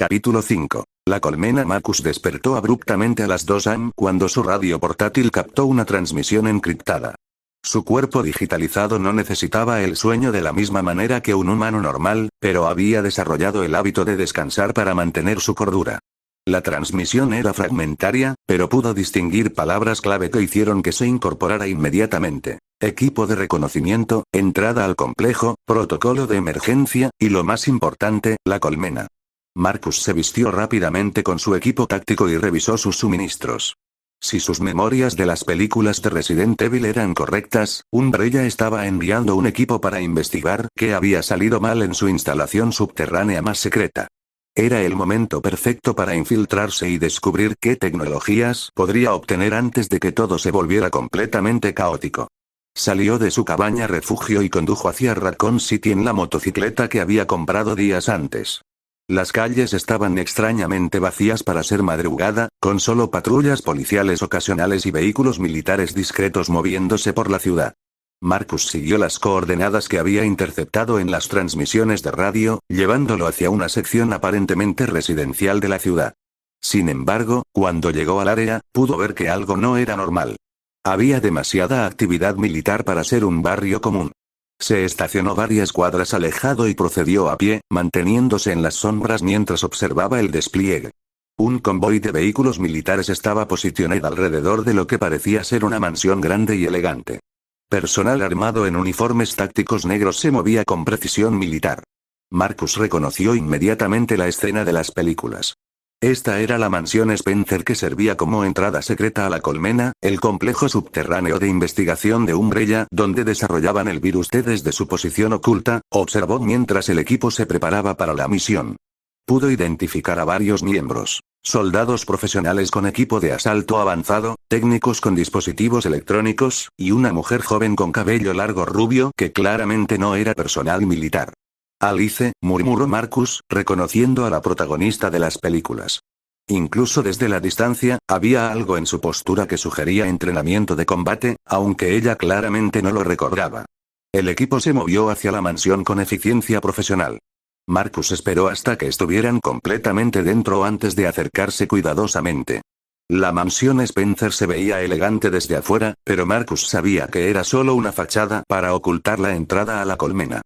Capítulo 5. La colmena. Marcus despertó abruptamente a las 2 am cuando su radio portátil captó una transmisión encriptada. Su cuerpo digitalizado no necesitaba el sueño de la misma manera que un humano normal, pero había desarrollado el hábito de descansar para mantener su cordura. La transmisión era fragmentaria, pero pudo distinguir palabras clave que hicieron que se incorporara inmediatamente. Equipo de reconocimiento, entrada al complejo, protocolo de emergencia, y lo más importante, la colmena. Marcus se vistió rápidamente con su equipo táctico y revisó sus suministros. Si sus memorias de las películas de Resident Evil eran correctas, Umbrella estaba enviando un equipo para investigar qué había salido mal en su instalación subterránea más secreta. Era el momento perfecto para infiltrarse y descubrir qué tecnologías podría obtener antes de que todo se volviera completamente caótico. Salió de su cabaña refugio y condujo hacia Raccoon City en la motocicleta que había comprado días antes. Las calles estaban extrañamente vacías para ser madrugada, con solo patrullas policiales ocasionales y vehículos militares discretos moviéndose por la ciudad. Marcus siguió las coordenadas que había interceptado en las transmisiones de radio, llevándolo hacia una sección aparentemente residencial de la ciudad. Sin embargo, cuando llegó al área, pudo ver que algo no era normal. Había demasiada actividad militar para ser un barrio común. Se estacionó varias cuadras alejado y procedió a pie, manteniéndose en las sombras mientras observaba el despliegue. Un convoy de vehículos militares estaba posicionado alrededor de lo que parecía ser una mansión grande y elegante. Personal armado en uniformes tácticos negros se movía con precisión militar. Marcus reconoció inmediatamente la escena de las películas. Esta era la mansión Spencer que servía como entrada secreta a la colmena, el complejo subterráneo de investigación de Umbrella donde desarrollaban el virus T desde su posición oculta, observó mientras el equipo se preparaba para la misión. Pudo identificar a varios miembros, soldados profesionales con equipo de asalto avanzado, técnicos con dispositivos electrónicos, y una mujer joven con cabello largo rubio que claramente no era personal militar. Alice, murmuró Marcus, reconociendo a la protagonista de las películas. Incluso desde la distancia, había algo en su postura que sugería entrenamiento de combate, aunque ella claramente no lo recordaba. El equipo se movió hacia la mansión con eficiencia profesional. Marcus esperó hasta que estuvieran completamente dentro antes de acercarse cuidadosamente. La mansión Spencer se veía elegante desde afuera, pero Marcus sabía que era solo una fachada para ocultar la entrada a la colmena.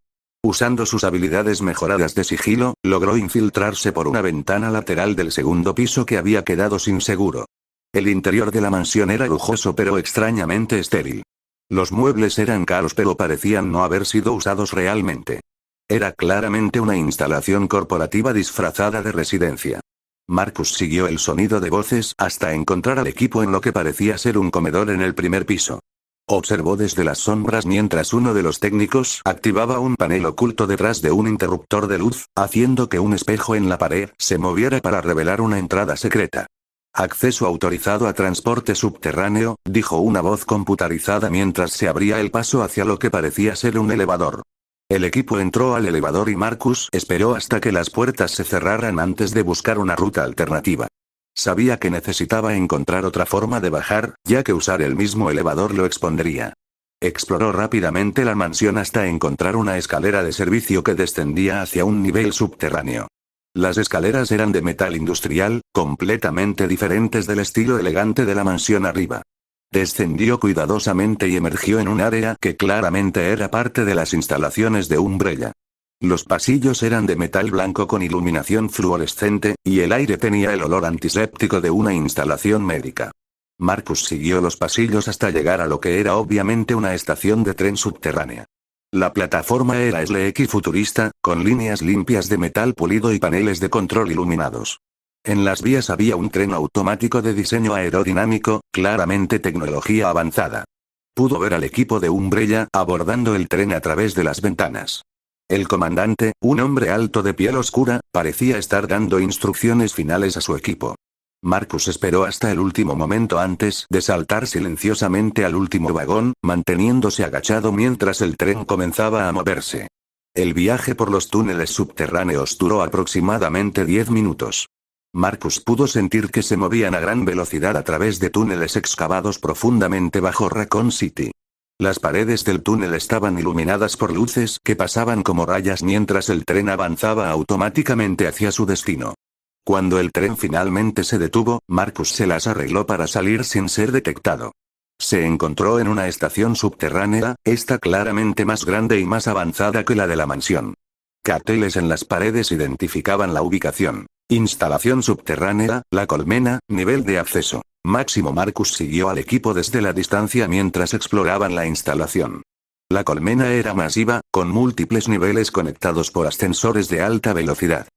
Usando sus habilidades mejoradas de sigilo, logró infiltrarse por una ventana lateral del segundo piso que había quedado sin seguro. El interior de la mansión era lujoso pero extrañamente estéril. Los muebles eran caros pero parecían no haber sido usados realmente. Era claramente una instalación corporativa disfrazada de residencia. Marcus siguió el sonido de voces hasta encontrar al equipo en lo que parecía ser un comedor en el primer piso. Observó desde las sombras mientras uno de los técnicos activaba un panel oculto detrás de un interruptor de luz, haciendo que un espejo en la pared se moviera para revelar una entrada secreta. Acceso autorizado a transporte subterráneo, dijo una voz computarizada mientras se abría el paso hacia lo que parecía ser un elevador. El equipo entró al elevador y Marcus esperó hasta que las puertas se cerraran antes de buscar una ruta alternativa. Sabía que necesitaba encontrar otra forma de bajar, ya que usar el mismo elevador lo expondría. Exploró rápidamente la mansión hasta encontrar una escalera de servicio que descendía hacia un nivel subterráneo. Las escaleras eran de metal industrial, completamente diferentes del estilo elegante de la mansión arriba. Descendió cuidadosamente y emergió en un área que claramente era parte de las instalaciones de Umbrella. Los pasillos eran de metal blanco con iluminación fluorescente, y el aire tenía el olor antiséptico de una instalación médica. Marcus siguió los pasillos hasta llegar a lo que era obviamente una estación de tren subterránea. La plataforma era sleek futurista, con líneas limpias de metal pulido y paneles de control iluminados. En las vías había un tren automático de diseño aerodinámico, claramente tecnología avanzada. Pudo ver al equipo de Umbrella abordando el tren a través de las ventanas. El comandante, un hombre alto de piel oscura, parecía estar dando instrucciones finales a su equipo. Marcus esperó hasta el último momento antes de saltar silenciosamente al último vagón, manteniéndose agachado mientras el tren comenzaba a moverse. El viaje por los túneles subterráneos duró aproximadamente 10 minutos. Marcus pudo sentir que se movían a gran velocidad a través de túneles excavados profundamente bajo Raccoon City. Las paredes del túnel estaban iluminadas por luces que pasaban como rayas mientras el tren avanzaba automáticamente hacia su destino. Cuando el tren finalmente se detuvo, Marcus se las arregló para salir sin ser detectado. Se encontró en una estación subterránea, esta claramente más grande y más avanzada que la de la mansión. Carteles en las paredes identificaban la ubicación. Instalación subterránea, la colmena, nivel de acceso máximo. Marcus siguió al equipo desde la distancia mientras exploraban la instalación. La colmena era masiva, con múltiples niveles conectados por ascensores de alta velocidad.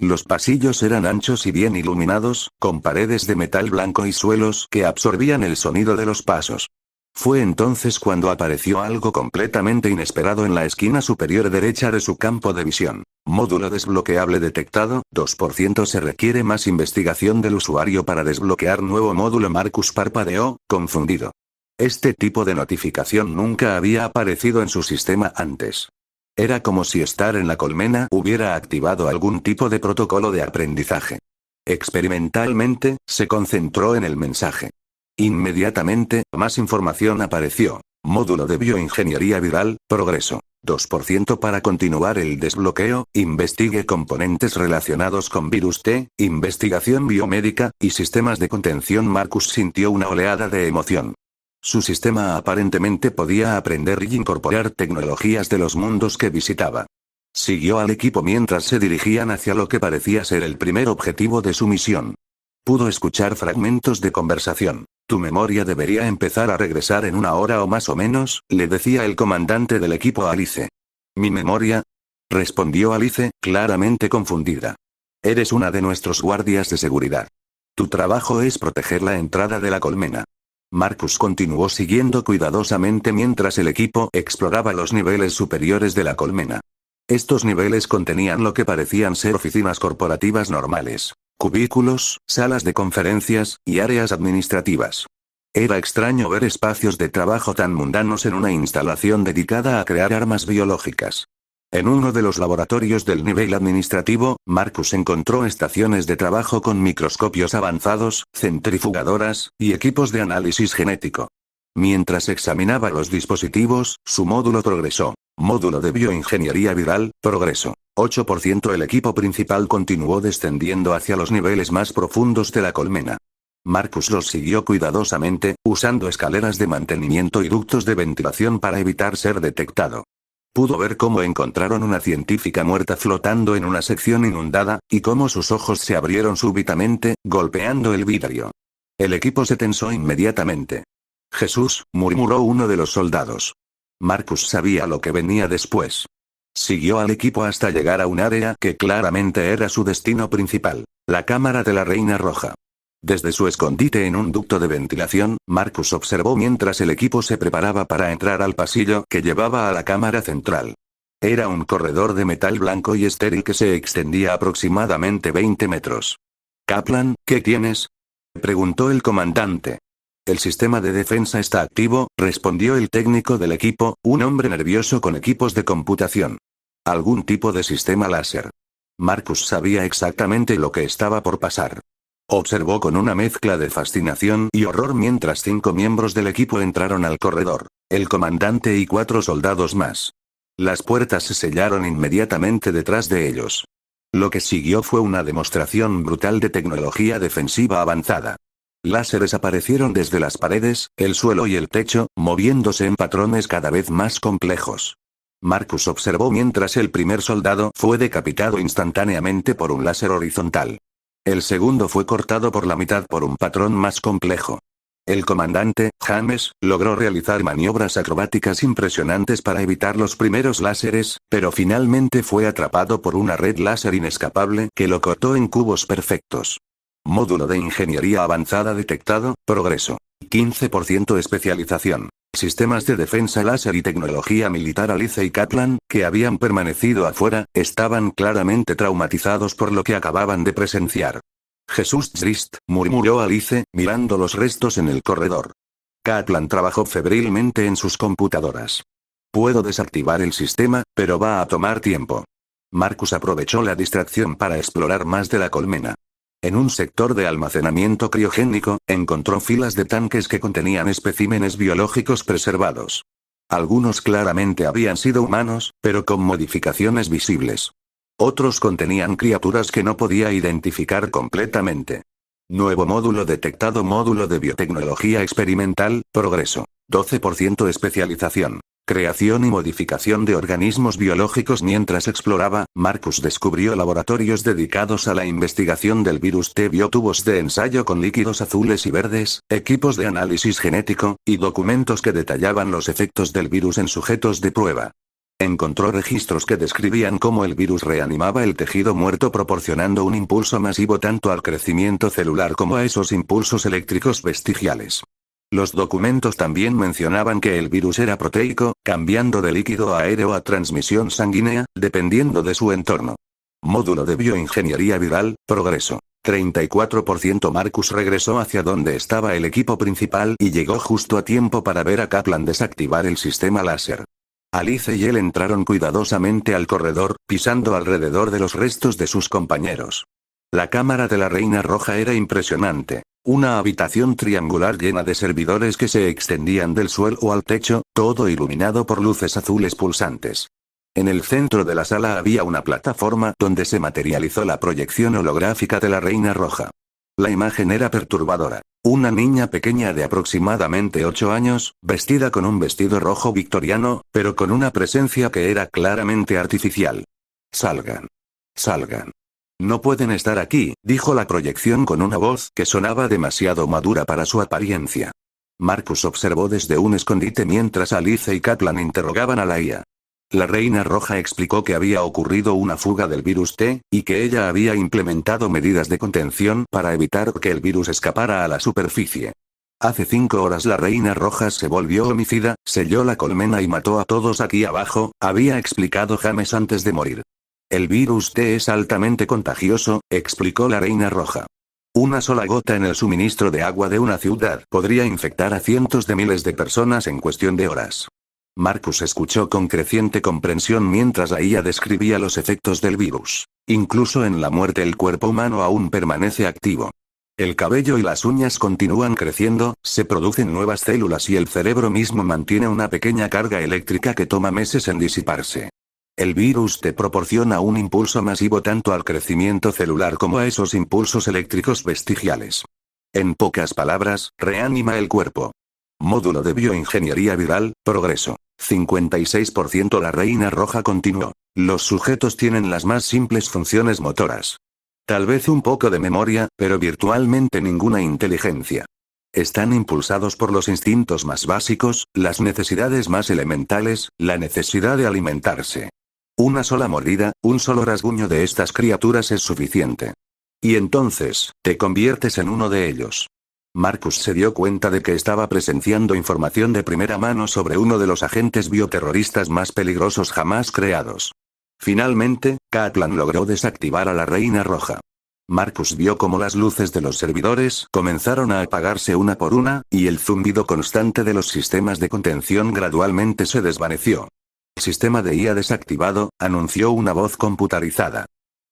Los pasillos eran anchos y bien iluminados, con paredes de metal blanco y suelos que absorbían el sonido de los pasos. Fue entonces cuando apareció algo completamente inesperado en la esquina superior derecha de su campo de visión. Módulo desbloqueable detectado, 2%. Se requiere más investigación del usuario para desbloquear nuevo módulo. Marcus parpadeó, confundido. Este tipo de notificación nunca había aparecido en su sistema antes. Era como si estar en la colmena hubiera activado algún tipo de protocolo de aprendizaje. Experimentalmente, se concentró en el mensaje. Inmediatamente, más información apareció. Módulo de bioingeniería viral, progreso. 2% para continuar el desbloqueo, investigue componentes relacionados con virus T, investigación biomédica, y sistemas de contención. Marcus sintió una oleada de emoción. Su sistema aparentemente podía aprender y incorporar tecnologías de los mundos que visitaba. Siguió al equipo mientras se dirigían hacia lo que parecía ser el primer objetivo de su misión. Pudo escuchar fragmentos de conversación. Tu memoria debería empezar a regresar en 1 hora o más o menos, le decía el comandante del equipo a Alice. ¿Mi memoria? Respondió Alice, claramente confundida. Eres una de nuestros guardias de seguridad. Tu trabajo es proteger la entrada de la colmena. Marcus continuó siguiendo cuidadosamente mientras el equipo exploraba los niveles superiores de la colmena. Estos niveles contenían lo que parecían ser oficinas corporativas normales, cubículos, salas de conferencias, y áreas administrativas. Era extraño ver espacios de trabajo tan mundanos en una instalación dedicada a crear armas biológicas. En uno de los laboratorios del nivel administrativo, Marcus encontró estaciones de trabajo con microscopios avanzados, centrifugadoras, y equipos de análisis genético. Mientras examinaba los dispositivos, su módulo progresó. Módulo de bioingeniería viral, progreso. 8%. El equipo principal continuó descendiendo hacia los niveles más profundos de la colmena. Marcus los siguió cuidadosamente, usando escaleras de mantenimiento y ductos de ventilación para evitar ser detectado. Pudo ver cómo encontraron una científica muerta flotando en una sección inundada, y cómo sus ojos se abrieron súbitamente, golpeando el vidrio. El equipo se tensó inmediatamente. Jesús, murmuró uno de los soldados. Marcus sabía lo que venía después. Siguió al equipo hasta llegar a un área que claramente era su destino principal, la cámara de la Reina Roja. Desde su escondite en un ducto de ventilación, Marcus observó mientras el equipo se preparaba para entrar al pasillo que llevaba a la cámara central. Era un corredor de metal blanco y estéril que se extendía aproximadamente 20 metros. Kaplan, ¿qué tienes? Preguntó el comandante. El sistema de defensa está activo, respondió el técnico del equipo, un hombre nervioso con equipos de computación. Algún tipo de sistema láser. Marcus sabía exactamente lo que estaba por pasar. Observó con una mezcla de fascinación y horror mientras 5 miembros del equipo entraron al corredor, el comandante y 4 soldados más. Las puertas se sellaron inmediatamente detrás de ellos. Lo que siguió fue una demostración brutal de tecnología defensiva avanzada. Láseres aparecieron desde las paredes, el suelo y el techo, moviéndose en patrones cada vez más complejos. Marcus observó mientras el primer soldado fue decapitado instantáneamente por un láser horizontal. El segundo fue cortado por la mitad por un patrón más complejo. El comandante, James, logró realizar maniobras acrobáticas impresionantes para evitar los primeros láseres, pero finalmente fue atrapado por una red láser inescapable que lo cortó en cubos perfectos. Módulo de ingeniería avanzada detectado, progreso. 15% especialización. Sistemas de defensa láser y tecnología militar. Alice y Kaplan, que habían permanecido afuera, estaban claramente traumatizados por lo que acababan de presenciar. Jesús Christ, murmuró Alice, mirando los restos en el corredor. Kaplan trabajó febrilmente en sus computadoras. Puedo desactivar el sistema, pero va a tomar tiempo. Marcus aprovechó la distracción para explorar más de la colmena. En un sector de almacenamiento criogénico, encontró filas de tanques que contenían especímenes biológicos preservados. Algunos claramente habían sido humanos, pero con modificaciones visibles. Otros contenían criaturas que no podía identificar completamente. Nuevo módulo detectado. Módulo de biotecnología experimental, progreso. 12% especialización. Creación y modificación de organismos biológicos. Mientras exploraba, Marcus descubrió laboratorios dedicados a la investigación del virus T. Vio tubos de ensayo con líquidos azules y verdes, equipos de análisis genético, y documentos que detallaban los efectos del virus en sujetos de prueba. Encontró registros que describían cómo el virus reanimaba el tejido muerto proporcionando un impulso masivo tanto al crecimiento celular como a esos impulsos eléctricos vestigiales. Los documentos también mencionaban que el virus era proteico, cambiando de líquido aéreo a transmisión sanguínea, dependiendo de su entorno. Módulo de bioingeniería viral, progreso. 34%. Marcus regresó hacia donde estaba el equipo principal y llegó justo a tiempo para ver a Kaplan desactivar el sistema láser. Alice y él entraron cuidadosamente al corredor, pisando alrededor de los restos de sus compañeros. La cámara de la Reina Roja era impresionante. Una habitación triangular llena de servidores que se extendían del suelo al techo, todo iluminado por luces azules pulsantes. En el centro de la sala había una plataforma donde se materializó la proyección holográfica de la Reina Roja. La imagen era perturbadora. Una niña pequeña de aproximadamente 8 años, vestida con un vestido rojo victoriano, pero con una presencia que era claramente artificial. Salgan. Salgan. No pueden estar aquí, dijo la proyección con una voz que sonaba demasiado madura para su apariencia. Marcus observó desde un escondite mientras Alice y Kaplan interrogaban a la IA. La Reina Roja explicó que había ocurrido una fuga del virus T, y que ella había implementado medidas de contención para evitar que el virus escapara a la superficie. Hace 5 horas la Reina Roja se volvió homicida, selló la colmena y mató a todos aquí abajo, había explicado James antes de morir. El virus T es altamente contagioso, explicó la Reina Roja. Una sola gota en el suministro de agua de una ciudad podría infectar a cientos de miles de personas en cuestión de horas. Marcus escuchó con creciente comprensión mientras la IA describía los efectos del virus. Incluso en la muerte el cuerpo humano aún permanece activo. El cabello y las uñas continúan creciendo, se producen nuevas células y el cerebro mismo mantiene una pequeña carga eléctrica que toma meses en disiparse. El virus te proporciona un impulso masivo tanto al crecimiento celular como a esos impulsos eléctricos vestigiales. En pocas palabras, reanima el cuerpo. Módulo de bioingeniería viral, progreso. 56%. La Reina Roja continuó. Los sujetos tienen las más simples funciones motoras. Tal vez un poco de memoria, pero virtualmente ninguna inteligencia. Están impulsados por los instintos más básicos, las necesidades más elementales, la necesidad de alimentarse. Una sola mordida, un solo rasguño de estas criaturas es suficiente. Y entonces, te conviertes en uno de ellos. Marcus se dio cuenta de que estaba presenciando información de primera mano sobre uno de los agentes bioterroristas más peligrosos jamás creados. Finalmente, Kaplan logró desactivar a la Reina Roja. Marcus vio cómo las luces de los servidores comenzaron a apagarse una por una, y el zumbido constante de los sistemas de contención gradualmente se desvaneció. Sistema de IA desactivado, anunció una voz computarizada.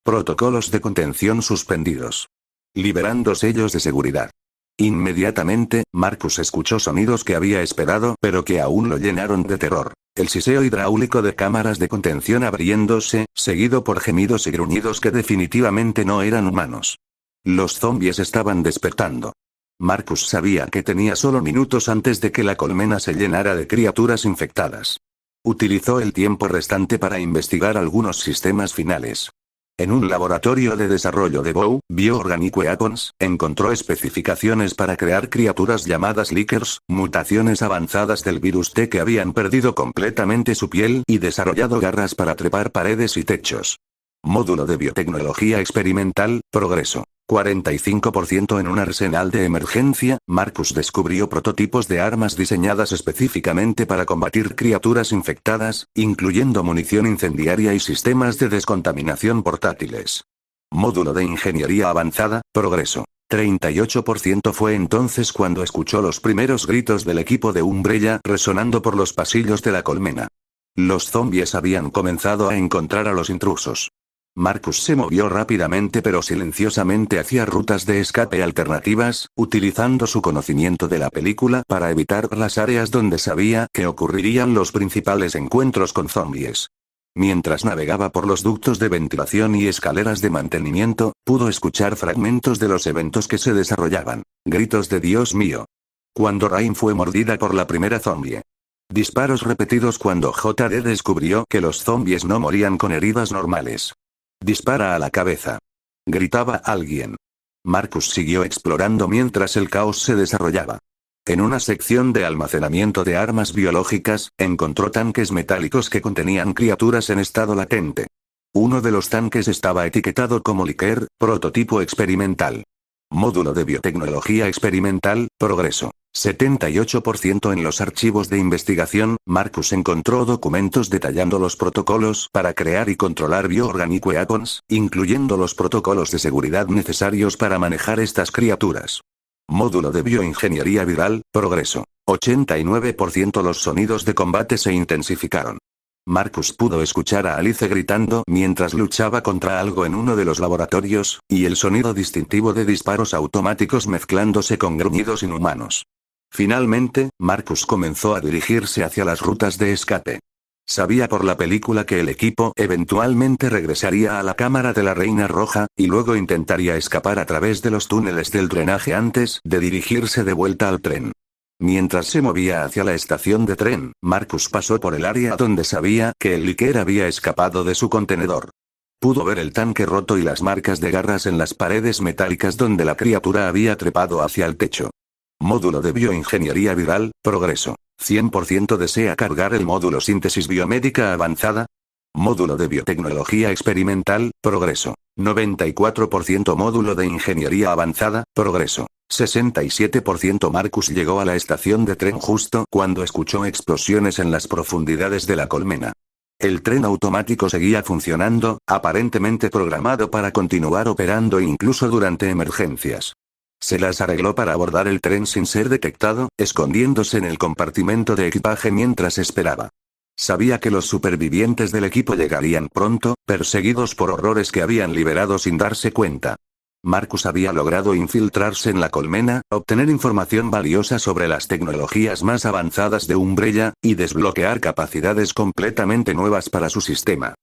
Protocolos de contención suspendidos. Liberando sellos de seguridad. Inmediatamente, Marcus escuchó sonidos que había esperado, pero que aún lo llenaron de terror. El siseo hidráulico de cámaras de contención abriéndose, seguido por gemidos y gruñidos que definitivamente no eran humanos. Los zombies estaban despertando. Marcus sabía que tenía solo minutos antes de que la colmena se llenara de criaturas infectadas. Utilizó el tiempo restante para investigar algunos sistemas finales. En un laboratorio de desarrollo de Bioorganic Weapons, encontró especificaciones para crear criaturas llamadas Lickers, mutaciones avanzadas del virus T que habían perdido completamente su piel y desarrollado garras para trepar paredes y techos. Módulo de biotecnología experimental, progreso. 45%. En un arsenal de emergencia, Marcus descubrió prototipos de armas diseñadas específicamente para combatir criaturas infectadas, incluyendo munición incendiaria y sistemas de descontaminación portátiles. Módulo de ingeniería avanzada, progreso. 38%. Fue entonces cuando escuchó los primeros gritos del equipo de Umbrella resonando por los pasillos de la colmena. Los zombies habían comenzado a encontrar a los intrusos. Marcus se movió rápidamente pero silenciosamente hacia rutas de escape alternativas, utilizando su conocimiento de la película para evitar las áreas donde sabía que ocurrirían los principales encuentros con zombies. Mientras navegaba por los ductos de ventilación y escaleras de mantenimiento, pudo escuchar fragmentos de los eventos que se desarrollaban. Gritos de Dios mío. Cuando Rain fue mordida por la primera zombie. Disparos repetidos cuando JD descubrió que los zombies no morían con heridas normales. Dispara a la cabeza. Gritaba alguien. Marcus siguió explorando mientras el caos se desarrollaba. En una sección de almacenamiento de armas biológicas, encontró tanques metálicos que contenían criaturas en estado latente. Uno de los tanques estaba etiquetado como Liker, prototipo experimental. Módulo de biotecnología experimental, progreso. 78% en los archivos de investigación, Marcus encontró documentos detallando los protocolos para crear y controlar bioorganic weapons, incluyendo los protocolos de seguridad necesarios para manejar estas criaturas. Módulo de bioingeniería viral, progreso. 89% los sonidos de combate se intensificaron. Marcus pudo escuchar a Alice gritando mientras luchaba contra algo en uno de los laboratorios, y el sonido distintivo de disparos automáticos mezclándose con gruñidos inhumanos. Finalmente, Marcus comenzó a dirigirse hacia las rutas de escape. Sabía por la película que el equipo eventualmente regresaría a la cámara de la Reina Roja, y luego intentaría escapar a través de los túneles del drenaje antes de dirigirse de vuelta al tren. Mientras se movía hacia la estación de tren, Marcus pasó por el área donde sabía que el Liker había escapado de su contenedor. Pudo ver el tanque roto y las marcas de garras en las paredes metálicas donde la criatura había trepado hacia el techo. Módulo de bioingeniería viral, progreso. 100% desea cargar el módulo síntesis biomédica avanzada. Módulo de biotecnología experimental, progreso. 94% módulo de ingeniería avanzada, progreso. 67% Marcus llegó a la estación de tren justo cuando escuchó explosiones en las profundidades de la colmena. El tren automático seguía funcionando, aparentemente programado para continuar operando incluso durante emergencias. Se las arregló para abordar el tren sin ser detectado, escondiéndose en el compartimento de equipaje mientras esperaba. Sabía que los supervivientes del equipo llegarían pronto, perseguidos por horrores que habían liberado sin darse cuenta. Marcus había logrado infiltrarse en la colmena, obtener información valiosa sobre las tecnologías más avanzadas de Umbrella, y desbloquear capacidades completamente nuevas para su sistema.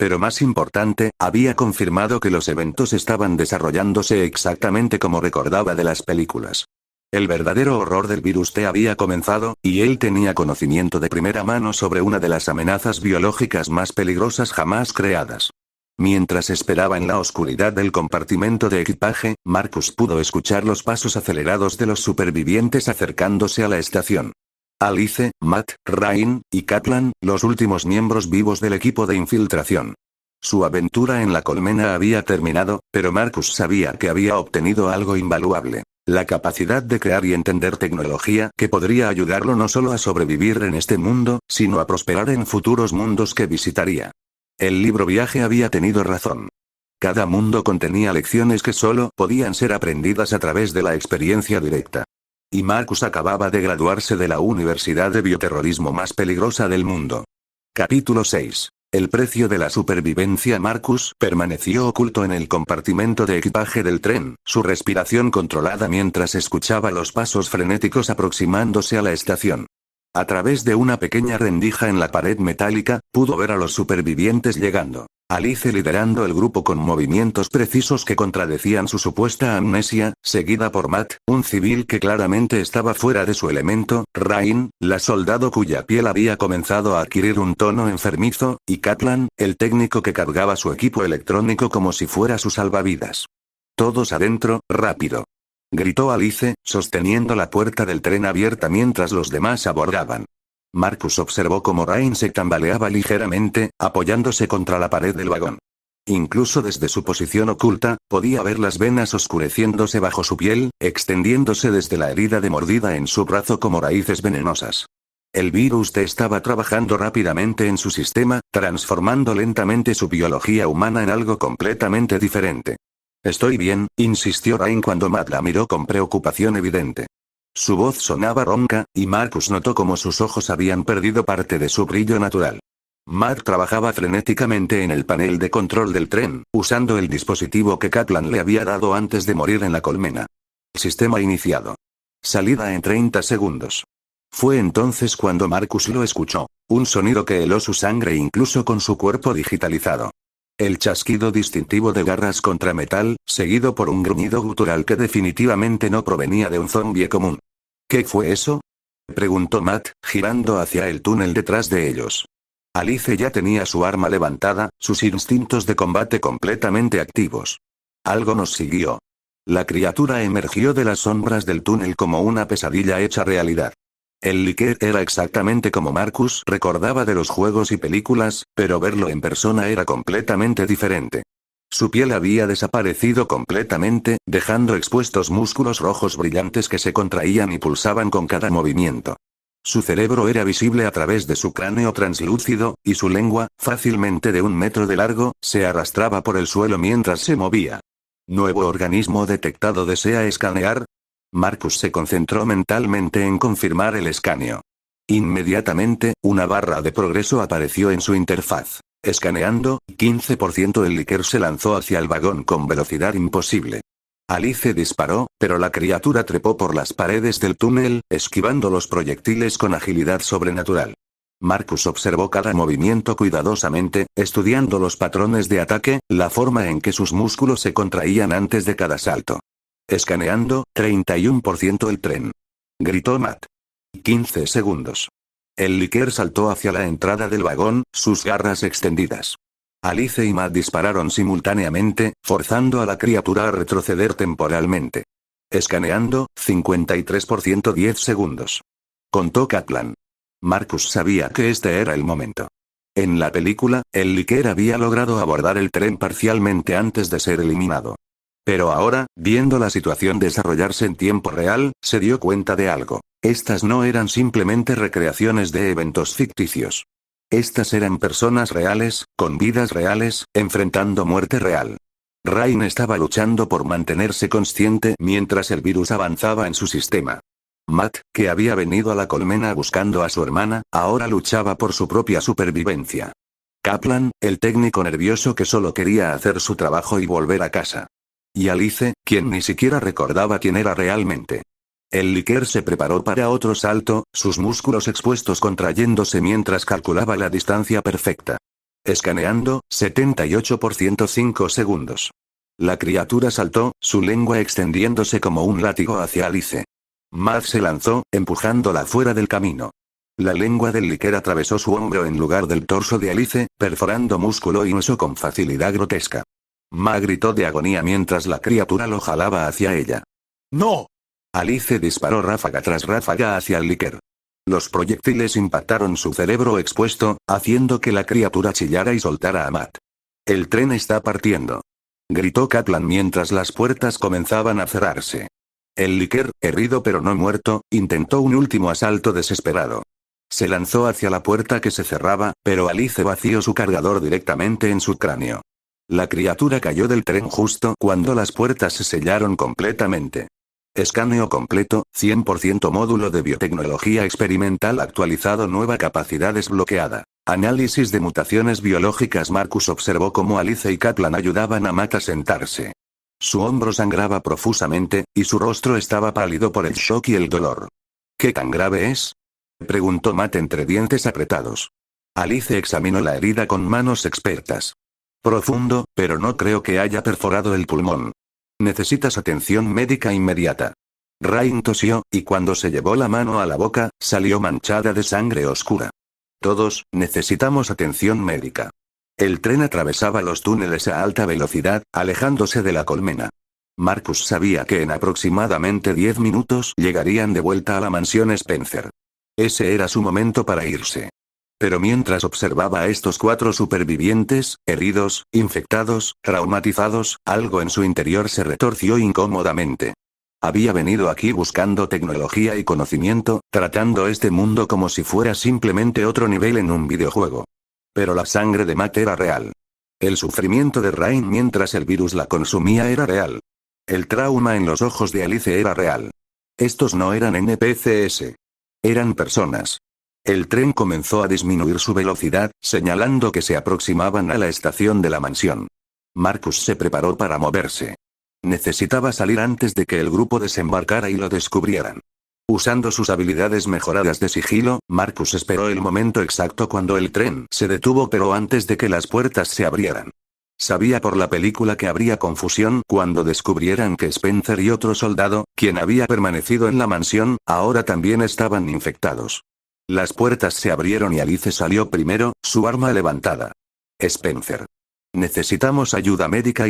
Pero más importante, había confirmado que los eventos estaban desarrollándose exactamente como recordaba de las películas. El verdadero horror del virus T había comenzado, y él tenía conocimiento de primera mano sobre una de las amenazas biológicas más peligrosas jamás creadas. Mientras esperaba en la oscuridad del compartimento de equipaje, Marcus pudo escuchar los pasos acelerados de los supervivientes acercándose a la estación. Alice, Matt, Rain, y Kaplan, los últimos miembros vivos del equipo de infiltración. Su aventura en la colmena había terminado, pero Marcus sabía que había obtenido algo invaluable. La capacidad de crear y entender tecnología que podría ayudarlo no solo a sobrevivir en este mundo, sino a prosperar en futuros mundos que visitaría. El libro Viaje había tenido razón. Cada mundo contenía lecciones que solo podían ser aprendidas a través de la experiencia directa. Y Marcus acababa de graduarse de la Universidad de Bioterrorismo más peligrosa del mundo. Capítulo 6. El precio de la supervivencia. Marcus permaneció oculto en el compartimento de equipaje del tren, su respiración controlada mientras escuchaba los pasos frenéticos aproximándose a la estación. A través de una pequeña rendija en la pared metálica, pudo ver a los supervivientes llegando. Alice liderando el grupo con movimientos precisos que contradecían su supuesta amnesia, seguida por Matt, un civil que claramente estaba fuera de su elemento, Rain, la soldado cuya piel había comenzado a adquirir un tono enfermizo, y Kaplan, el técnico que cargaba su equipo electrónico como si fuera su salvavidas. Todos adentro, rápido. Gritó Alice, sosteniendo la puerta del tren abierta mientras los demás abordaban. Marcus observó cómo Rain se tambaleaba ligeramente, apoyándose contra la pared del vagón. Incluso desde su posición oculta, podía ver las venas oscureciéndose bajo su piel, extendiéndose desde la herida de mordida en su brazo como raíces venenosas. El virus T estaba trabajando rápidamente en su sistema, transformando lentamente su biología humana en algo completamente diferente. «Estoy bien», insistió Rain cuando Matt la miró con preocupación evidente. Su voz sonaba ronca, y Marcus notó cómo sus ojos habían perdido parte de su brillo natural. Matt trabajaba frenéticamente en el panel de control del tren, usando el dispositivo que Kaplan le había dado antes de morir en la colmena. Sistema iniciado. Salida en 30 segundos. Fue entonces cuando Marcus lo escuchó, un sonido que heló su sangre incluso con su cuerpo digitalizado. El chasquido distintivo de garras contra metal, seguido por un gruñido gutural que definitivamente no provenía de un zombie común. ¿Qué fue eso?, preguntó Matt, girando hacia el túnel detrás de ellos. Alice ya tenía su arma levantada, sus instintos de combate completamente activos. Algo nos siguió. La criatura emergió de las sombras del túnel como una pesadilla hecha realidad. El Licker era exactamente como Marcus recordaba de los juegos y películas, pero verlo en persona era completamente diferente. Su piel había desaparecido completamente, dejando expuestos músculos rojos brillantes que se contraían y pulsaban con cada movimiento. Su cerebro era visible a través de su cráneo translúcido, y su lengua, fácilmente de 1 metro de largo, se arrastraba por el suelo mientras se movía. ¿Nuevo organismo detectado? ¿Desea escanear? Marcus se concentró mentalmente en confirmar el escaneo. Inmediatamente, una barra de progreso apareció en su interfaz. Escaneando, 15%. El Licker se lanzó hacia el vagón con velocidad imposible. Alice disparó, pero la criatura trepó por las paredes del túnel, esquivando los proyectiles con agilidad sobrenatural. Marcus observó cada movimiento cuidadosamente, estudiando los patrones de ataque, la forma en que sus músculos se contraían antes de cada salto. Escaneando, 31%. El tren. Gritó Matt. 15 segundos. El Licker saltó hacia la entrada del vagón, sus garras extendidas. Alice y Matt dispararon simultáneamente, forzando a la criatura a retroceder temporalmente. Escaneando, 53%. 10 segundos. Contó Kaplan. Marcus sabía que este era el momento. En la película, el Licker había logrado abordar el tren parcialmente antes de ser eliminado. Pero ahora, viendo la situación desarrollarse en tiempo real, se dio cuenta de algo. Estas no eran simplemente recreaciones de eventos ficticios. Estas eran personas reales, con vidas reales, enfrentando muerte real. Rain estaba luchando por mantenerse consciente mientras el virus avanzaba en su sistema. Matt, que había venido a la colmena buscando a su hermana, ahora luchaba por su propia supervivencia. Kaplan, el técnico nervioso que solo quería hacer su trabajo y volver a casa. Y Alice, quien ni siquiera recordaba quién era realmente. El Licker se preparó para otro salto, sus músculos expuestos contrayéndose mientras calculaba la distancia perfecta. Escaneando, 78%. 5 segundos. La criatura saltó, su lengua extendiéndose como un látigo hacia Alice. Matt se lanzó, empujándola fuera del camino. La lengua del Licker atravesó su hombro en lugar del torso de Alice, perforando músculo y hueso con facilidad grotesca. Ma gritó de agonía mientras la criatura lo jalaba hacia ella. ¡No! Alice disparó ráfaga tras ráfaga hacia el Licker. Los proyectiles impactaron su cerebro expuesto, haciendo que la criatura chillara y soltara a Matt. El tren está partiendo. Gritó Kaplan mientras las puertas comenzaban a cerrarse. El Licker, herido pero no muerto, intentó un último asalto desesperado. Se lanzó hacia la puerta que se cerraba, pero Alice vació su cargador directamente en su cráneo. La criatura cayó del tren justo cuando las puertas se sellaron completamente. Escaneo completo, 100%. Módulo de biotecnología experimental actualizado. Nueva capacidad desbloqueada. Análisis de mutaciones biológicas. Marcus observó cómo Alice y Kaplan ayudaban a Matt a sentarse. Su hombro sangraba profusamente, y su rostro estaba pálido por el shock y el dolor. ¿Qué tan grave es?, preguntó Matt entre dientes apretados. Alice examinó la herida con manos expertas. Profundo, pero no creo que haya perforado el pulmón. Necesitas atención médica inmediata. Rain tosió, y cuando se llevó la mano a la boca, salió manchada de sangre oscura. Todos, necesitamos atención médica. El tren atravesaba los túneles a alta velocidad, alejándose de la colmena. Marcus sabía que en aproximadamente 10 minutos llegarían de vuelta a la mansión Spencer. Ese era su momento para irse. Pero mientras observaba a estos 4 supervivientes, heridos, infectados, traumatizados, algo en su interior se retorció incómodamente. Había venido aquí buscando tecnología y conocimiento, tratando este mundo como si fuera simplemente otro nivel en un videojuego. Pero la sangre de Matt era real. El sufrimiento de Rain mientras el virus la consumía era real. El trauma en los ojos de Alice era real. Estos no eran NPCs. Eran personas. El tren comenzó a disminuir su velocidad, señalando que se aproximaban a la estación de la mansión. Marcus se preparó para moverse. Necesitaba salir antes de que el grupo desembarcara y lo descubrieran. Usando sus habilidades mejoradas de sigilo, Marcus esperó el momento exacto cuando el tren se detuvo, pero antes de que las puertas se abrieran. Sabía por la película que habría confusión cuando descubrieran que Spencer y otro soldado, quien había permanecido en la mansión, ahora también estaban infectados. Las puertas se abrieron y Alice salió primero, su arma levantada. Spencer. Necesitamos ayuda médica.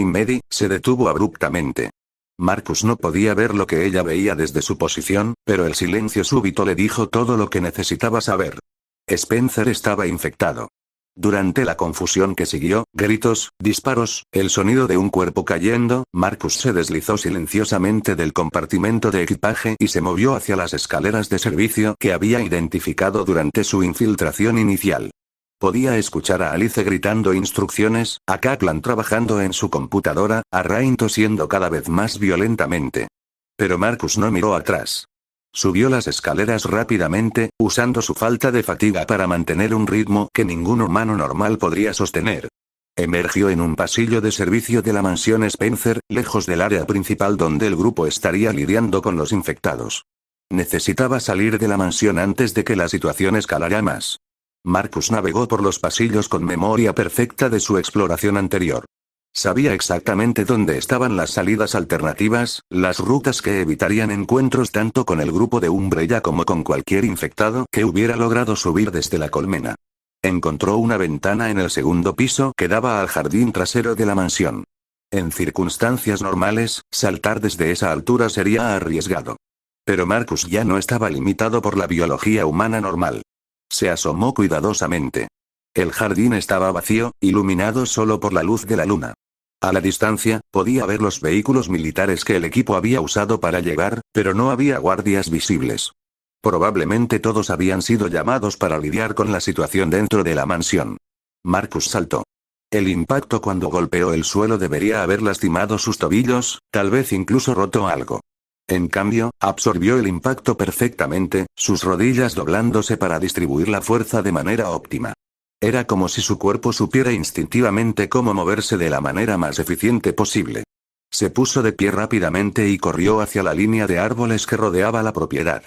Se detuvo abruptamente. Marcus no podía ver lo que ella veía desde su posición, pero el silencio súbito le dijo todo lo que necesitaba saber. Spencer estaba infectado. Durante la confusión que siguió, gritos, disparos, el sonido de un cuerpo cayendo, Marcus se deslizó silenciosamente del compartimento de equipaje y se movió hacia las escaleras de servicio que había identificado durante su infiltración inicial. Podía escuchar a Alice gritando instrucciones, a Kaplan trabajando en su computadora, a Rain tosiendo cada vez más violentamente. Pero Marcus no miró atrás. Subió las escaleras rápidamente, usando su falta de fatiga para mantener un ritmo que ningún humano normal podría sostener. Emergió en un pasillo de servicio de la mansión Spencer, lejos del área principal donde el grupo estaría lidiando con los infectados. Necesitaba salir de la mansión antes de que la situación escalara más. Marcus navegó por los pasillos con memoria perfecta de su exploración anterior. Sabía exactamente dónde estaban las salidas alternativas, las rutas que evitarían encuentros tanto con el grupo de Umbrella como con cualquier infectado que hubiera logrado subir desde la colmena. Encontró una ventana en el segundo piso que daba al jardín trasero de la mansión. En circunstancias normales, saltar desde esa altura sería arriesgado. Pero Marcus ya no estaba limitado por la biología humana normal. Se asomó cuidadosamente. El jardín estaba vacío, iluminado solo por la luz de la luna. A la distancia, podía ver los vehículos militares que el equipo había usado para llegar, pero no había guardias visibles. Probablemente todos habían sido llamados para lidiar con la situación dentro de la mansión. Marcus saltó. El impacto cuando golpeó el suelo debería haber lastimado sus tobillos, tal vez incluso roto algo. En cambio, absorbió el impacto perfectamente, sus rodillas doblándose para distribuir la fuerza de manera óptima. Era como si su cuerpo supiera instintivamente cómo moverse de la manera más eficiente posible. Se puso de pie rápidamente y corrió hacia la línea de árboles que rodeaba la propiedad.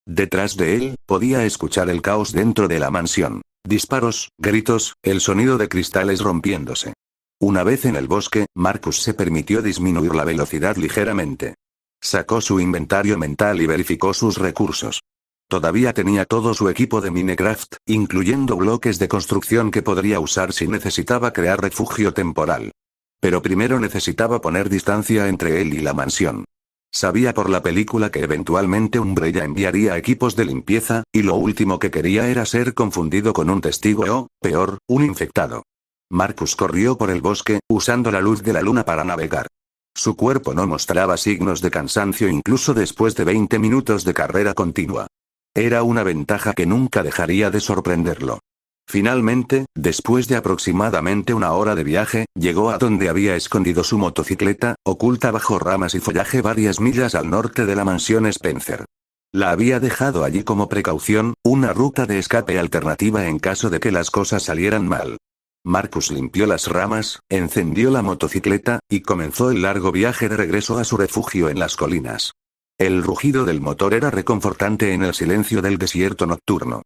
Detrás de él, podía escuchar el caos dentro de la mansión. Disparos, gritos, el sonido de cristales rompiéndose. Una vez en el bosque, Marcus se permitió disminuir la velocidad ligeramente. Sacó su inventario mental y verificó sus recursos. Todavía tenía todo su equipo de Minecraft, incluyendo bloques de construcción que podría usar si necesitaba crear refugio temporal. Pero primero necesitaba poner distancia entre él y la mansión. Sabía por la película que eventualmente Umbrella enviaría equipos de limpieza, y lo último que quería era ser confundido con un testigo o, peor, un infectado. Marcus corrió por el bosque, usando la luz de la luna para navegar. Su cuerpo no mostraba signos de cansancio incluso después de 20 minutos de carrera continua. Era una ventaja que nunca dejaría de sorprenderlo. Finalmente, después de aproximadamente una hora de viaje, llegó a donde había escondido su motocicleta, oculta bajo ramas y follaje varias millas al norte de la mansión Spencer. La había dejado allí como precaución, una ruta de escape alternativa en caso de que las cosas salieran mal. Marcus limpió las ramas, encendió la motocicleta, y comenzó el largo viaje de regreso a su refugio en las colinas. El rugido del motor era reconfortante en el silencio del desierto nocturno.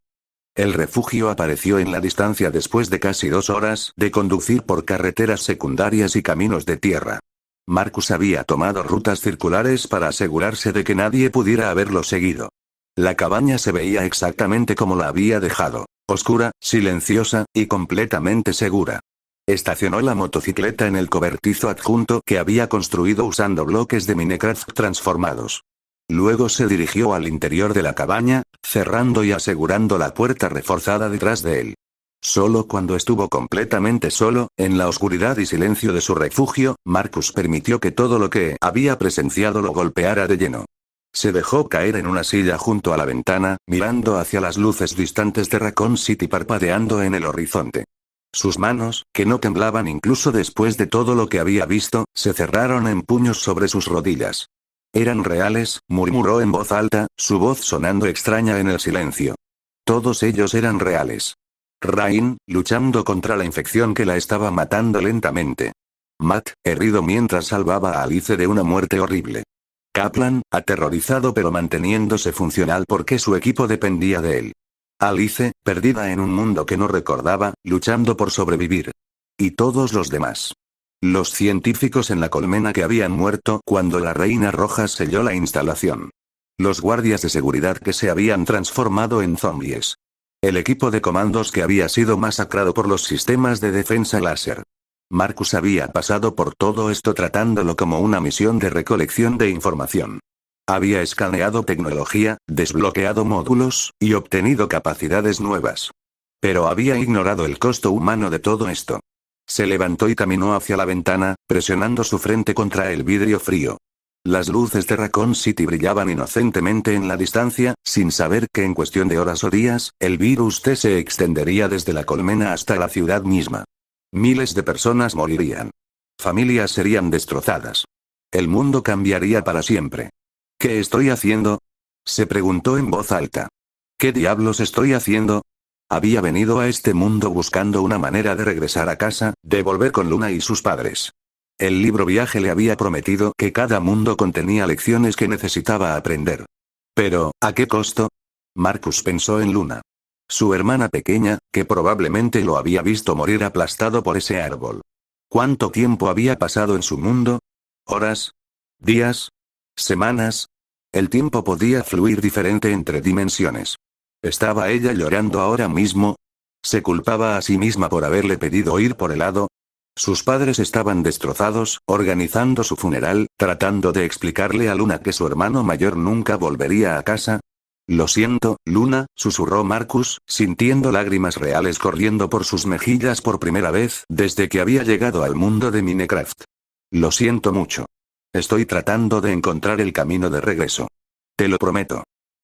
El refugio apareció en la distancia después de casi 2 horas de conducir por carreteras secundarias y caminos de tierra. Marcus había tomado rutas circulares para asegurarse de que nadie pudiera haberlo seguido. La cabaña se veía exactamente como la había dejado, oscura, silenciosa, y completamente segura. Estacionó la motocicleta en el cobertizo adjunto que había construido usando bloques de Minecraft transformados. Luego se dirigió al interior de la cabaña, cerrando y asegurando la puerta reforzada detrás de él. Solo cuando estuvo completamente solo, en la oscuridad y silencio de su refugio, Marcus permitió que todo lo que había presenciado lo golpeara de lleno. Se dejó caer en una silla junto a la ventana, mirando hacia las luces distantes de Raccoon City parpadeando en el horizonte. Sus manos, que no temblaban incluso después de todo lo que había visto, se cerraron en puños sobre sus rodillas. Eran reales, murmuró en voz alta, su voz sonando extraña en el silencio. Todos ellos eran reales. Rain, luchando contra la infección que la estaba matando lentamente. Matt, herido mientras salvaba a Alice de una muerte horrible. Kaplan, aterrorizado pero manteniéndose funcional porque su equipo dependía de él. Alice, perdida en un mundo que no recordaba, luchando por sobrevivir. Y todos los demás. Los científicos en la colmena que habían muerto cuando la Reina Roja selló la instalación. Los guardias de seguridad que se habían transformado en zombies. El equipo de comandos que había sido masacrado por los sistemas de defensa láser. Marcus había pasado por todo esto tratándolo como una misión de recolección de información. Había escaneado tecnología, desbloqueado módulos, y obtenido capacidades nuevas. Pero había ignorado el costo humano de todo esto. Se levantó y caminó hacia la ventana, presionando su frente contra el vidrio frío. Las luces de Raccoon City brillaban inocentemente en la distancia, sin saber que en cuestión de horas o días, el virus T se extendería desde la colmena hasta la ciudad misma. Miles de personas morirían. Familias serían destrozadas. El mundo cambiaría para siempre. ¿Qué estoy haciendo? Se preguntó en voz alta. ¿Qué diablos estoy haciendo? Había venido a este mundo buscando una manera de regresar a casa, de volver con Luna y sus padres. El libro viaje le había prometido que cada mundo contenía lecciones que necesitaba aprender. Pero, ¿a qué costo? Marcus pensó en Luna. Su hermana pequeña, que probablemente lo había visto morir aplastado por ese árbol. ¿Cuánto tiempo había pasado en su mundo? ¿Horas? ¿Días? ¿Semanas? El tiempo podía fluir diferente entre dimensiones. ¿Estaba ella llorando ahora mismo? ¿Se culpaba a sí misma por haberle pedido ir por helado? Sus padres estaban destrozados, organizando su funeral, tratando de explicarle a Luna que su hermano mayor nunca volvería a casa. Lo siento, Luna, susurró Marcus, sintiendo lágrimas reales corriendo por sus mejillas por primera vez desde que había llegado al mundo de Minecraft. Lo siento mucho. Estoy tratando de encontrar el camino de regreso. Te lo prometo.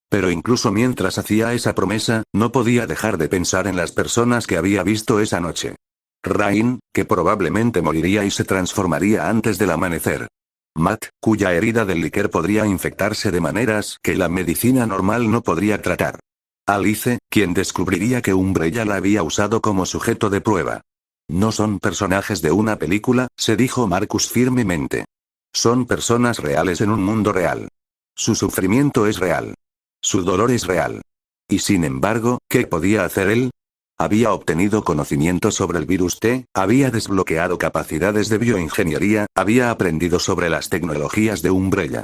Pero incluso mientras hacía esa promesa, no podía dejar de pensar en las personas que había visto esa noche. Rain, que probablemente moriría y se transformaría antes del amanecer. Matt, cuya herida del líquer podría infectarse de maneras que la medicina normal no podría tratar. Alice, quien descubriría que Umbrella la había usado como sujeto de prueba. No son personajes de una película, se dijo Marcus firmemente. Son personas reales en un mundo real. Su sufrimiento es real. Su dolor es real. Y sin embargo, ¿qué podía hacer él? Había obtenido conocimiento sobre el virus T, había desbloqueado capacidades de bioingeniería, había aprendido sobre las tecnologías de Umbrella.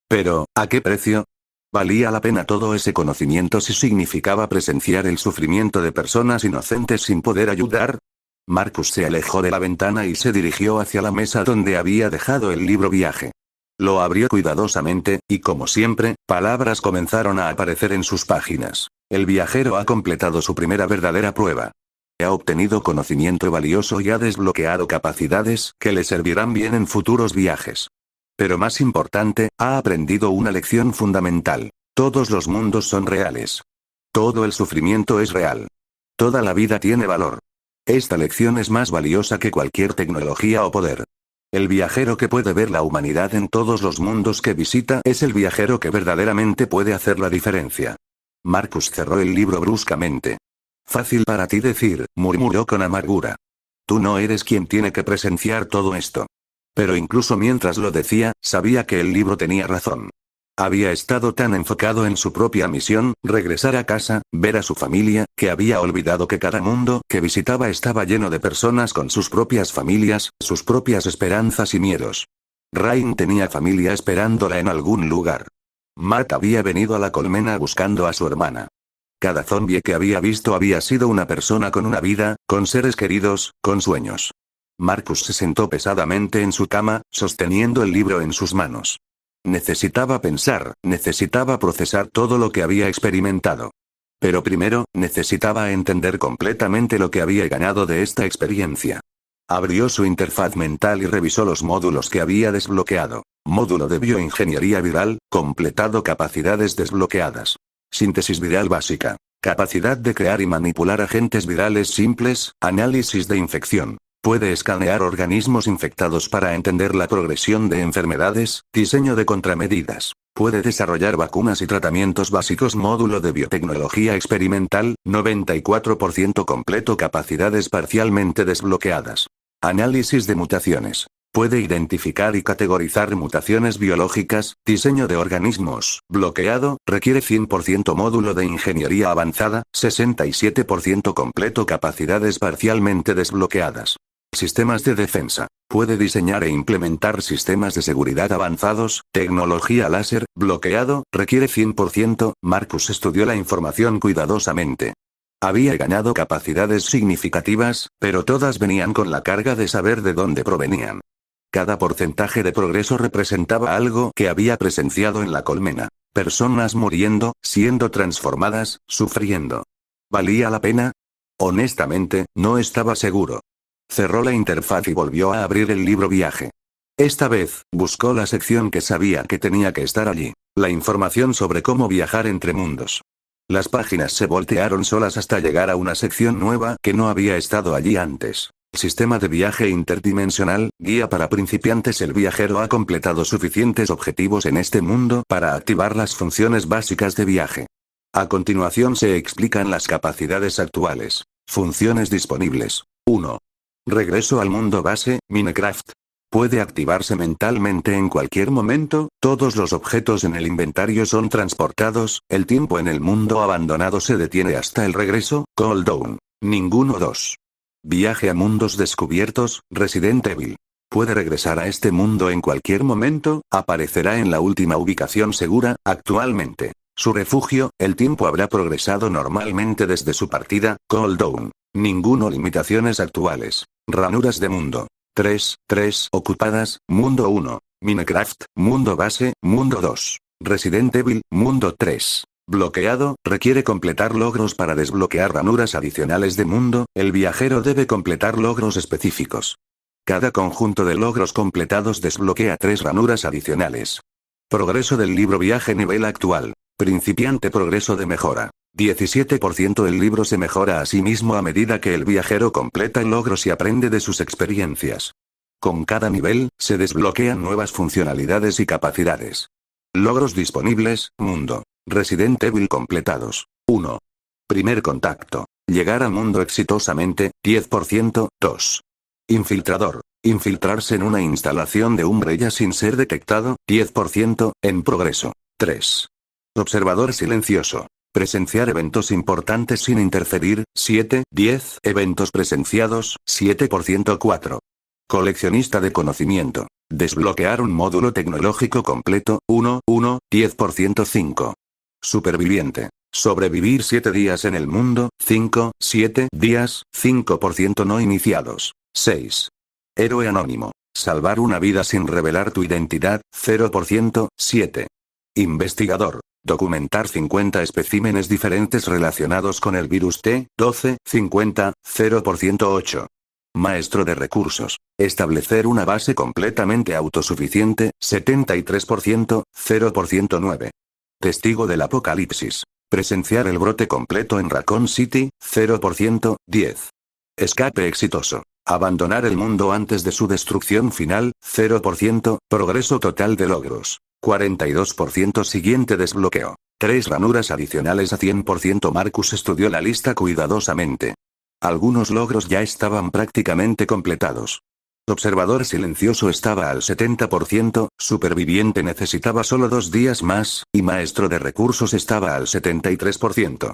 Pero, ¿a qué precio? ¿Valía la pena todo ese conocimiento si significaba presenciar el sufrimiento de personas inocentes sin poder ayudar? Marcus se alejó de la ventana y se dirigió hacia la mesa donde había dejado el libro viaje. Lo abrió cuidadosamente, y como siempre, palabras comenzaron a aparecer en sus páginas. El viajero ha completado su primera verdadera prueba. Ha obtenido conocimiento valioso y ha desbloqueado capacidades que le servirán bien en futuros viajes. Pero más importante, ha aprendido una lección fundamental. Todos los mundos son reales. Todo el sufrimiento es real. Toda la vida tiene valor. Esta lección es más valiosa que cualquier tecnología o poder. El viajero que puede ver la humanidad en todos los mundos que visita es el viajero que verdaderamente puede hacer la diferencia. Marcus cerró el libro bruscamente. Fácil para ti decir, murmuró con amargura. Tú no eres quien tiene que presenciar todo esto. Pero incluso mientras lo decía, sabía que el libro tenía razón. Había estado tan enfocado en su propia misión, regresar a casa, ver a su familia, que había olvidado que cada mundo que visitaba estaba lleno de personas con sus propias familias, sus propias esperanzas y miedos. Rain tenía familia esperándola en algún lugar. Matt había venido a la colmena buscando a su hermana. Cada zombie que había visto había sido una persona con una vida, con seres queridos, con sueños. Marcus se sentó pesadamente en su cama, sosteniendo el libro en sus manos. Necesitaba pensar, necesitaba procesar todo lo que había experimentado. Pero primero, necesitaba entender completamente lo que había ganado de esta experiencia. Abrió su interfaz mental y revisó los módulos que había desbloqueado. Módulo de bioingeniería viral, completado, capacidades desbloqueadas. Síntesis viral básica. Capacidad de crear y manipular agentes virales simples, análisis de infección. Puede escanear organismos infectados para entender la progresión de enfermedades, diseño de contramedidas. Puede desarrollar vacunas y tratamientos básicos. Módulo de biotecnología experimental, 94% completo. Capacidades parcialmente desbloqueadas. Análisis de mutaciones. Puede identificar y categorizar mutaciones biológicas, diseño de organismos, bloqueado, requiere 100% módulo de ingeniería avanzada, 67% completo capacidades parcialmente desbloqueadas. Sistemas de defensa. Puede diseñar e implementar sistemas de seguridad avanzados, tecnología láser, bloqueado, requiere 100%, Marcus estudió la información cuidadosamente. Había ganado capacidades significativas, pero todas venían con la carga de saber de dónde provenían. Cada porcentaje de progreso representaba algo que había presenciado en la colmena. Personas muriendo, siendo transformadas, sufriendo. ¿Valía la pena? Honestamente, no estaba seguro. Cerró la interfaz y volvió a abrir el libro viaje. Esta vez, buscó la sección que sabía que tenía que estar allí. La información sobre cómo viajar entre mundos. Las páginas se voltearon solas hasta llegar a una sección nueva que no había estado allí antes. Sistema de viaje interdimensional, guía para principiantes. El viajero ha completado suficientes objetivos en este mundo para activar las funciones básicas de viaje. A continuación se explican las capacidades actuales. Funciones disponibles. 1. Regreso al mundo base, Minecraft. Puede activarse mentalmente en cualquier momento, todos los objetos en el inventario son transportados, el tiempo en el mundo abandonado se detiene hasta el regreso, cooldown. Ninguno. 2. Viaje a mundos descubiertos, Resident Evil. Puede regresar a este mundo en cualquier momento, aparecerá en la última ubicación segura, actualmente. Su refugio, el tiempo habrá progresado normalmente desde su partida, cooldown. Ninguno. Limitaciones actuales. Ranuras de mundo. 3 ocupadas, mundo 1. Minecraft, mundo base, mundo 2. Resident Evil, mundo 3. Bloqueado, requiere completar logros para desbloquear ranuras adicionales de mundo, el viajero debe completar logros específicos. Cada conjunto de logros completados desbloquea 3 ranuras adicionales. Progreso del libro viaje nivel actual. Principiante progreso de mejora. 17% el libro se mejora a sí mismo a medida que el viajero completa logros y aprende de sus experiencias. Con cada nivel, se desbloquean nuevas funcionalidades y capacidades. Logros disponibles, mundo. Resident Evil completados. 1. Primer contacto. Llegar al mundo exitosamente, 10%, 2. Infiltrador. Infiltrarse en una instalación de Umbrella sin ser detectado, 10%, en progreso. 3. Observador silencioso. Presenciar eventos importantes sin interferir, 10 eventos presenciados, 7%. 4. Coleccionista de conocimiento. Desbloquear un módulo tecnológico completo, 10%. 5. Superviviente. Sobrevivir 7 días en el mundo, 7 días, 5% no iniciados. 6. Héroe anónimo. Salvar una vida sin revelar tu identidad, 0%, 7. Investigador. Documentar 50 especímenes diferentes relacionados con el virus T12, 50, 0%. 8. Maestro de recursos. Establecer una base completamente autosuficiente, 73%, 0%. 9. Testigo del apocalipsis. Presenciar el brote completo en Raccoon City, 0%, 10. Escape exitoso. Abandonar el mundo antes de su destrucción final, 0%, progreso total de logros. 42%. Siguiente desbloqueo. 3 ranuras adicionales a 100%. Marcus estudió la lista cuidadosamente. Algunos logros ya estaban prácticamente completados. Observador silencioso estaba al 70%, superviviente necesitaba solo 2 días más, y maestro de recursos estaba al 73%.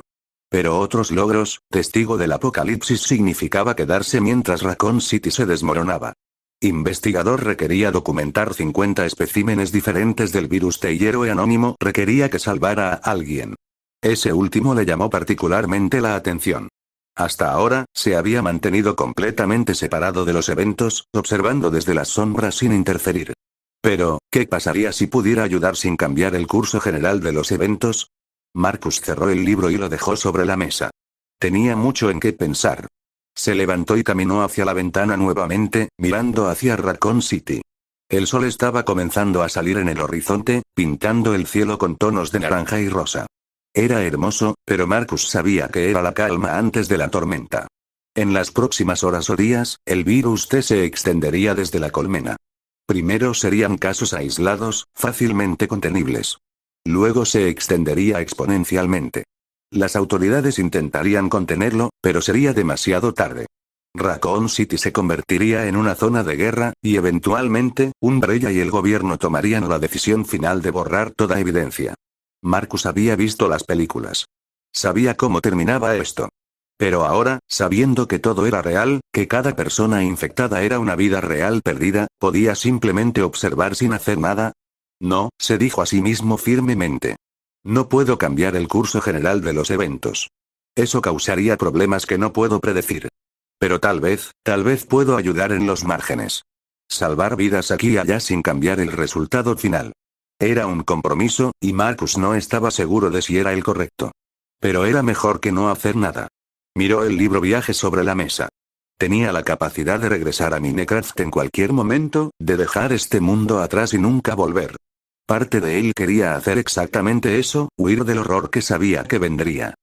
Pero otros logros, testigo del apocalipsis significaba quedarse mientras Raccoon City se desmoronaba. Investigador requería documentar 50 especímenes diferentes del virus T y héroe anónimo requería que salvara a alguien. Ese último le llamó particularmente la atención. Hasta ahora, se había mantenido completamente separado de los eventos, observando desde las sombras sin interferir. Pero, ¿qué pasaría si pudiera ayudar sin cambiar el curso general de los eventos? Marcus cerró el libro y lo dejó sobre la mesa. Tenía mucho en qué pensar. Se levantó y caminó hacia la ventana nuevamente, mirando hacia Raccoon City. El sol estaba comenzando a salir en el horizonte, pintando el cielo con tonos de naranja y rosa. Era hermoso, pero Marcus sabía que era la calma antes de la tormenta. En las próximas horas o días, el virus T se extendería desde la colmena. Primero serían casos aislados, fácilmente contenibles. Luego se extendería exponencialmente. Las autoridades intentarían contenerlo, pero sería demasiado tarde. Raccoon City se convertiría en una zona de guerra, y eventualmente, Umbrella y el gobierno tomarían la decisión final de borrar toda evidencia. Marcus había visto las películas. Sabía cómo terminaba esto. Pero ahora, sabiendo que todo era real, que cada persona infectada era una vida real perdida, ¿podía simplemente observar sin hacer nada? No, se dijo a sí mismo firmemente. No puedo cambiar el curso general de los eventos. Eso causaría problemas que no puedo predecir. Pero tal vez puedo ayudar en los márgenes. Salvar vidas aquí y allá sin cambiar el resultado final. Era un compromiso, y Marcus no estaba seguro de si era el correcto. Pero era mejor que no hacer nada. Miró el libro Viaje sobre la mesa. Tenía la capacidad de regresar a Minecraft en cualquier momento, de dejar este mundo atrás y nunca volver. Parte de él quería hacer exactamente eso, huir del horror que sabía que vendría.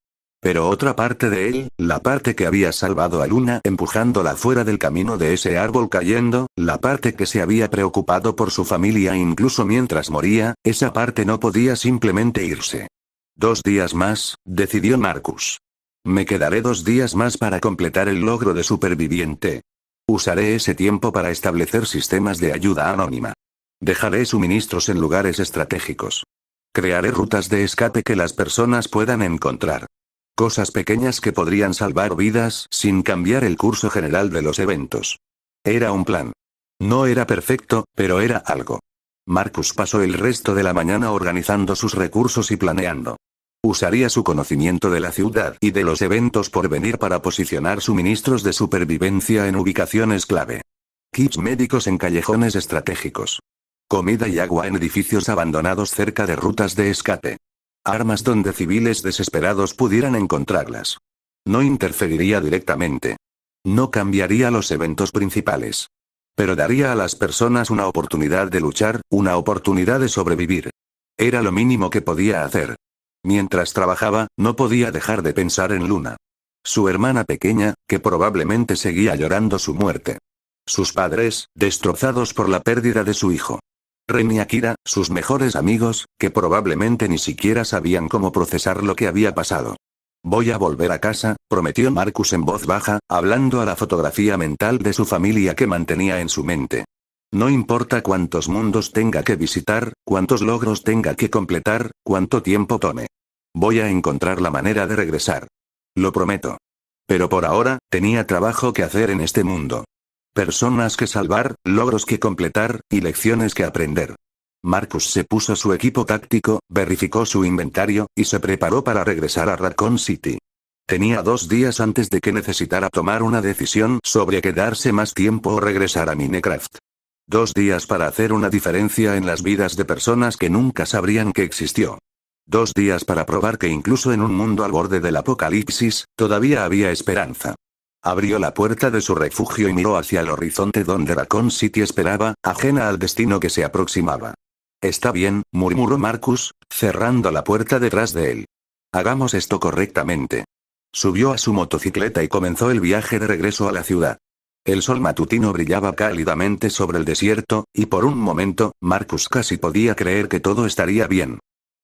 Pero otra parte de él, la parte que había salvado a Luna empujándola fuera del camino de ese árbol cayendo, la parte que se había preocupado por su familia incluso mientras moría, esa parte no podía simplemente irse. 2 días más, decidió Marcus. Me quedaré 2 días más para completar el logro de superviviente. Usaré ese tiempo para establecer sistemas de ayuda anónima. Dejaré suministros en lugares estratégicos. Crearé rutas de escape que las personas puedan encontrar. Cosas pequeñas que podrían salvar vidas sin cambiar el curso general de los eventos. Era un plan. No era perfecto, pero era algo. Marcus pasó el resto de la mañana organizando sus recursos y planeando. Usaría su conocimiento de la ciudad y de los eventos por venir para posicionar suministros de supervivencia en ubicaciones clave. Kits médicos en callejones estratégicos. Comida y agua en edificios abandonados cerca de rutas de escape. Armas donde civiles desesperados pudieran encontrarlas. No interferiría directamente. No cambiaría los eventos principales. Pero daría a las personas una oportunidad de luchar, una oportunidad de sobrevivir. Era lo mínimo que podía hacer. Mientras trabajaba, no podía dejar de pensar en Luna. Su hermana pequeña, que probablemente seguía llorando su muerte. Sus padres, destrozados por la pérdida de su hijo. Ren y Akira, sus mejores amigos, que probablemente ni siquiera sabían cómo procesar lo que había pasado. Voy a volver a casa, prometió Marcus en voz baja, hablando a la fotografía mental de su familia que mantenía en su mente. No importa cuántos mundos tenga que visitar, cuántos logros tenga que completar, cuánto tiempo tome. Voy a encontrar la manera de regresar. Lo prometo. Pero por ahora, tenía trabajo que hacer en este mundo. Personas que salvar, logros que completar, y lecciones que aprender. Marcus se puso su equipo táctico, verificó su inventario, y se preparó para regresar a Raccoon City. Tenía 2 días antes de que necesitara tomar una decisión sobre quedarse más tiempo o regresar a Minecraft. 2 días para hacer una diferencia en las vidas de personas que nunca sabrían que existió. 2 días para probar que incluso en un mundo al borde del apocalipsis, todavía había esperanza. Abrió la puerta de su refugio y miró hacia el horizonte donde Raccoon City esperaba, ajena al destino que se aproximaba. Está bien, murmuró Marcus, cerrando la puerta detrás de él. Hagamos esto correctamente. Subió a su motocicleta y comenzó el viaje de regreso a la ciudad. El sol matutino brillaba cálidamente sobre el desierto, y por un momento, Marcus casi podía creer que todo estaría bien.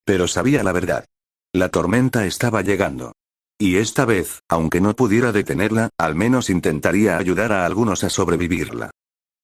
Pero sabía la verdad. La tormenta estaba llegando. Y esta vez, aunque no pudiera detenerla, al menos intentaría ayudar a algunos a sobrevivirla.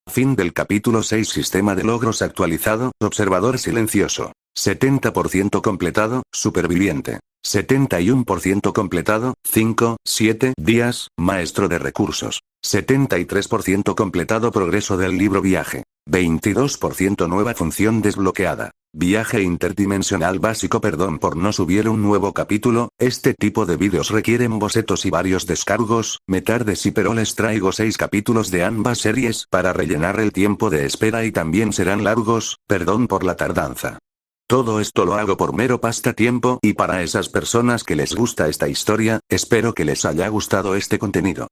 Fin del capítulo 6. Sistema de logros actualizado, observador silencioso. 70% completado, superviviente. 71% completado, 5-7 días, maestro de recursos. 73% completado, progreso del libro viaje. 22% nueva función desbloqueada. Viaje interdimensional básico. Perdón por no subir un nuevo capítulo, este tipo de vídeos requieren bocetos y varios descargos, me tardé sí, pero les traigo 6 capítulos de ambas series para rellenar el tiempo de espera y también serán largos, perdón por la tardanza. Todo esto lo hago por mero pasatiempo y para esas personas que les gusta esta historia, espero que les haya gustado este contenido.